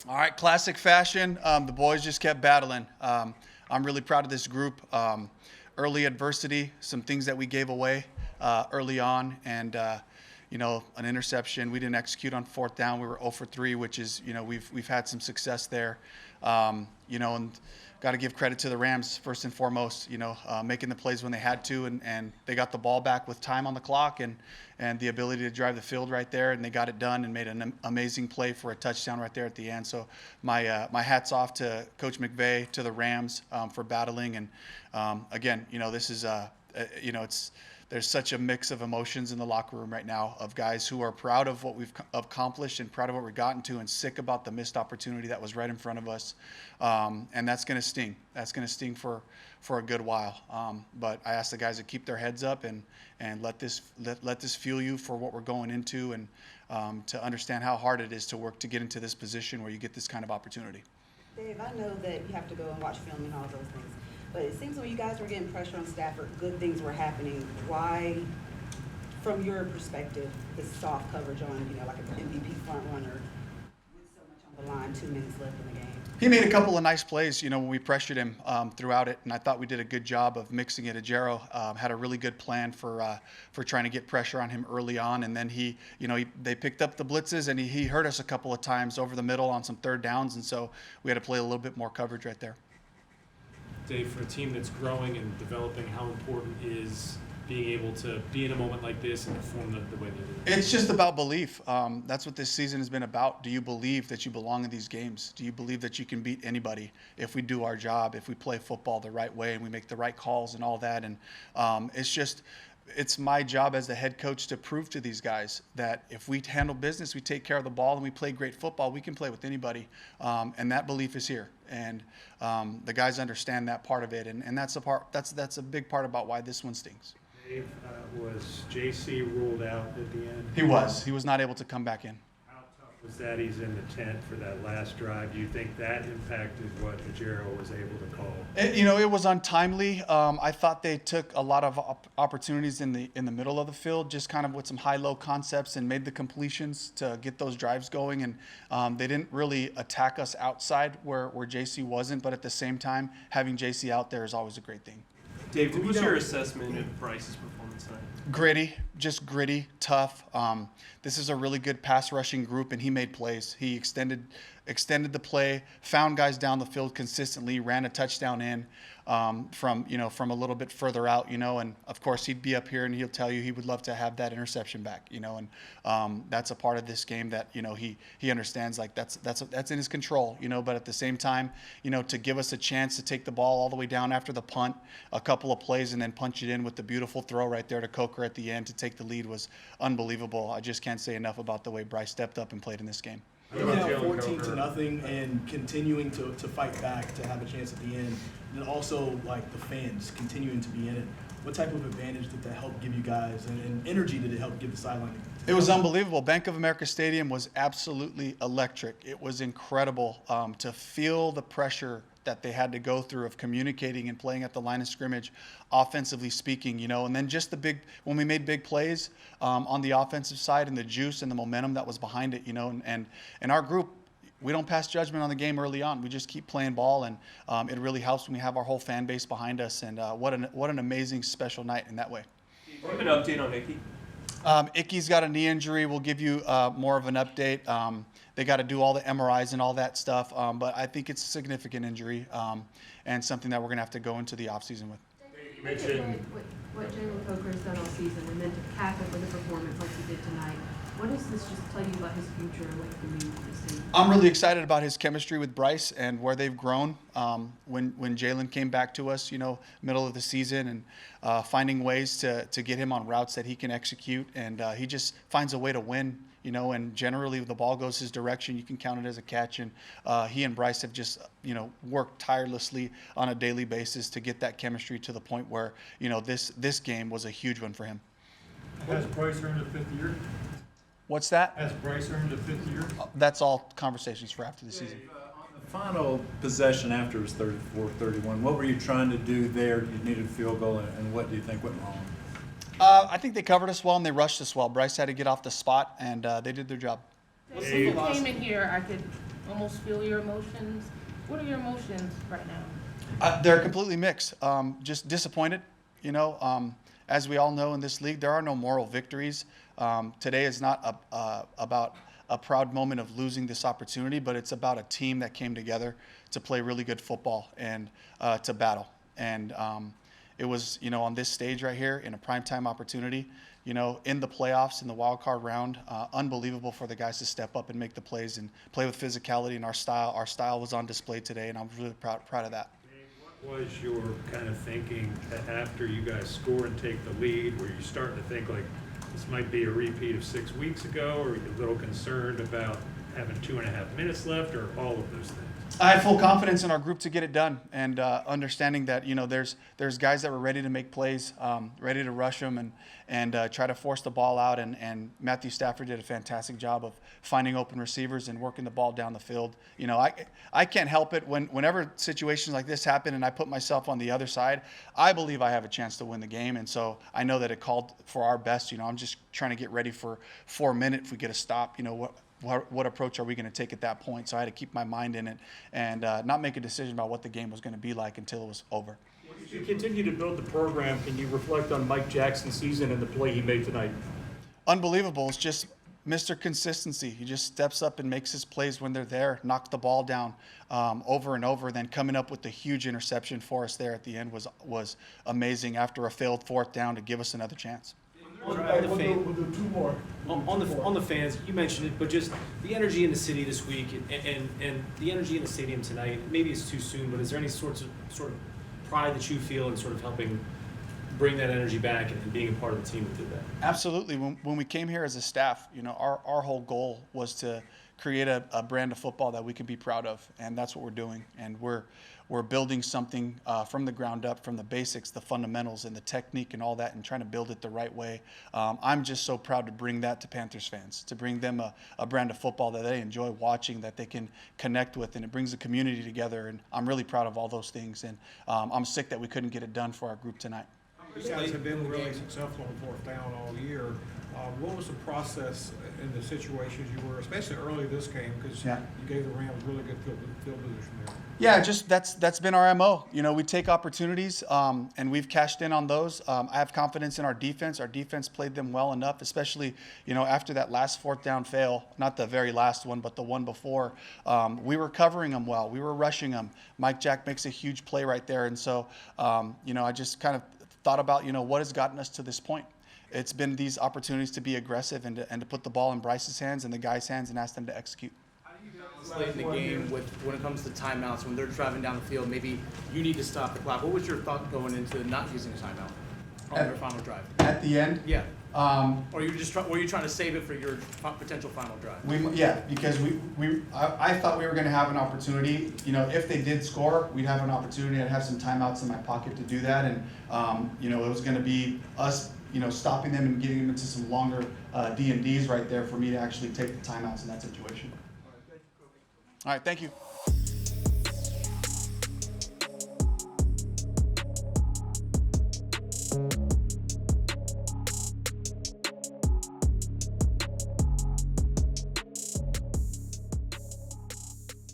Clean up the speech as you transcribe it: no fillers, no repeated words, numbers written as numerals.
All right, classic fashion. The boys just kept battling. I'm really proud of this group. Early adversity, some things that we gave away early on, and an interception. We didn't execute on fourth down. We were 0 for 3, which is, we've had some success there. And got to give credit to the Rams first and foremost. Making the plays when they had to, and they got the ball back with time on the clock and the ability to drive the field right there, and they got it done and made an amazing play for a touchdown right there at the end. So my hats off to Coach McVay, to the Rams for battling. And again, this is there's such a mix of emotions in the locker room right now of guys who are proud of what we've accomplished and proud of what we've gotten to, and sick about the missed opportunity that was right in front of us. And that's going to sting. That's going to sting for a good while. But I ask the guys to keep their heads up and let this fuel you for what we're going into, and to understand how hard it is to work to get into this position where you get this kind of opportunity. Dave, I know that you have to go and watch film and all those things, but it seems when you guys were getting pressure on Stafford, good things were happening. Why, from your perspective, this soft coverage on, like an MVP front runner with so much on the line, 2 minutes left in the game? He made a couple of nice plays, when we pressured him throughout it, and I thought we did a good job of mixing it. Ajero had a really good plan for trying to get pressure on him early on, and then they picked up the blitzes, and he hurt us a couple of times over the middle on some third downs, and so we had to play a little bit more coverage right there. Dave, for a team that's growing and developing, how important is being able to be in a moment like this and perform the way they do? It's just about belief. That's what this season has been about. Do you believe that you belong in these games? Do you believe that you can beat anybody if we do our job, if we play football the right way and we make the right calls and all that? And it's my job as the head coach to prove to these guys that if we handle business, we take care of the ball, and we play great football, we can play with anybody. And that belief is here. And the guys understand that part of it. And that's a big part about why this one stings. Dave, was JC ruled out at the end? He was. He was not able to come back in. How tough was that? He's in the tent for that last drive. Do you think that impacted what Ajero was able to call? It was untimely. I thought they took a lot of opportunities in the middle of the field, just kind of with some high-low concepts, and made the completions to get those drives going. And they didn't really attack us outside where JC wasn't. But at the same time, having JC out there is always a great thing. Dave, what was your assessment of Bryce's performance tonight? Gritty, tough. This is a really good pass rushing group, and he made plays. He extended the play, found guys down the field consistently, ran a touchdown in from a little bit further out, and of course he'd be up here and he'll tell you he would love to have that interception back, and that's a part of this game that he understands, like that's in his control, but at the same time, to give us a chance to take the ball all the way down after the punt, a couple of plays, and then punch it in with the beautiful throw right there to Coker at the end to take the lead was unbelievable. I just can't say enough about the way Bryce stepped up and played in this game. You're down 14-0 and continuing to fight back to have a chance at the end, and also like the fans continuing to be in it. What type of advantage did that help give you guys, and energy did it help give the sideline? It was unbelievable. Bank of America Stadium was absolutely electric. It was incredible to feel the pressure that they had to go through of communicating and playing at the line of scrimmage, offensively speaking, and then just when we made big plays on the offensive side, and the juice and the momentum that was behind it, and our group, we don't pass judgment on the game early on. We just keep playing ball, and it really helps when we have our whole fan base behind us, and what an amazing special night in that way. Do you have an update on Icky? Icky's got a knee injury. We'll give you more of an update. They got to do all the MRIs and all that stuff, but I think it's a significant injury and something that we're going to have to go into the offseason with. You mentioned what Jalen Coker has done all season, and then to cap it with a performance like he did tonight. What does this just tell you about his future and what he can mean to this team? I'm really excited about his chemistry with Bryce and where they've grown. When Jalen came back to us, middle of the season, and finding ways to get him on routes that he can execute, and he just finds a way to win. And generally if the ball goes his direction, you can count it as a catch. And he and Bryce have just, worked tirelessly on a daily basis to get that chemistry to the point where, this game was a huge one for him. Has Bryce earned a fifth year? What's that? Has Bryce earned a fifth year? That's all conversations for after the season. On the final possession after it was 34-31, what were you trying to do there? You needed a field goal, and what do you think went wrong? I think they covered us well and they rushed us well. Bryce had to get off the spot, and they did their job. Well, since you came in here, I could almost feel your emotions. What are your emotions right now? They're completely mixed. Just disappointed, you know. As we all know in this league, there are no moral victories. Today is not about a proud moment of losing this opportunity, but it's about a team that came together to play really good football and to battle. And it was, you know, on this stage right here in a primetime opportunity, you know, in the playoffs in the wild card round, unbelievable for the guys to step up and make the plays and play with physicality and our style. Our style was on display today, and I'm really proud of that. What was your kind of thinking after you guys score and take the lead? Were you starting to think like this might be a repeat of 6 weeks ago, or were you a little concerned about having 2.5 minutes left, or all of those things? I had full confidence in our group to get it done, and understanding that, you know, there's guys that were ready to make plays, ready to rush them and try to force the ball out. And Matthew Stafford did a fantastic job of finding open receivers and working the ball down the field. You know, I can't help it whenever situations like this happen, and I put myself on the other side. I believe I have a chance to win the game, and so I know that it called for our best. You know, I'm just trying to get ready for 4 minutes if we get a stop. You know what approach are we going to take at that point? So I had to keep my mind in it and not make a decision about what the game was going to be like until it was over. As you continue to build the program, can you reflect on Mike Jackson's season and the play he made tonight? Unbelievable. It's just Mr. Consistency. He just steps up and makes his plays when they're there, knocks the ball down over and over. Then coming up with the huge interception for us there at the end was amazing after a failed fourth down to give us another chance. On the fans, you mentioned it, but just the energy in the city this week and the energy in the stadium tonight. Maybe it's too soon, but is there any sort of pride that you feel in sort of helping bring that energy back and being a part of the team that did that? Absolutely. When we came here as a staff, you know, our whole goal was to create a brand of football that we can be proud of, and that's what we're doing. And we're building something from the ground up, from the basics, the fundamentals, and the technique and all that, and trying to build it the right way. I'm just so proud to bring that to Panthers fans, to bring them a brand of football that they enjoy watching, that they can connect with, and it brings the community together. And I'm really proud of all those things. And I'm sick that we couldn't get it done for our group tonight. You guys have been really successful on fourth down all year. What was the process in the situations you were, especially early this game, because you gave the Rams really good field position there? Yeah, just that's been our MO. You know, we take opportunities and we've cashed in on those. I have confidence in our defense. Our defense played them well enough, especially, you know, after that last fourth down fail, not the very last one, but the one before. We were covering them well. We were rushing them. Mike Jack makes a huge play right there. And so, you know, I just kind of thought about, you know, what has gotten us to this point. It's been these opportunities to be aggressive and to put the ball in Bryce's hands and the guys' hands and ask them to execute. Late in the game when it comes to timeouts, when they're driving down the field, maybe you need to stop the clock. What was your thought going into not using a timeout on their final drive? At the end? Yeah. Or were you trying to save it for your potential final drive? Because I thought we were going to have an opportunity. You know, if they did score, we'd have an opportunity. I'd have some timeouts in my pocket to do that, and you know, it was going to be us, you know, stopping them and getting them into some longer D&Ds right there for me to actually take the timeouts in that situation. All right, thank you.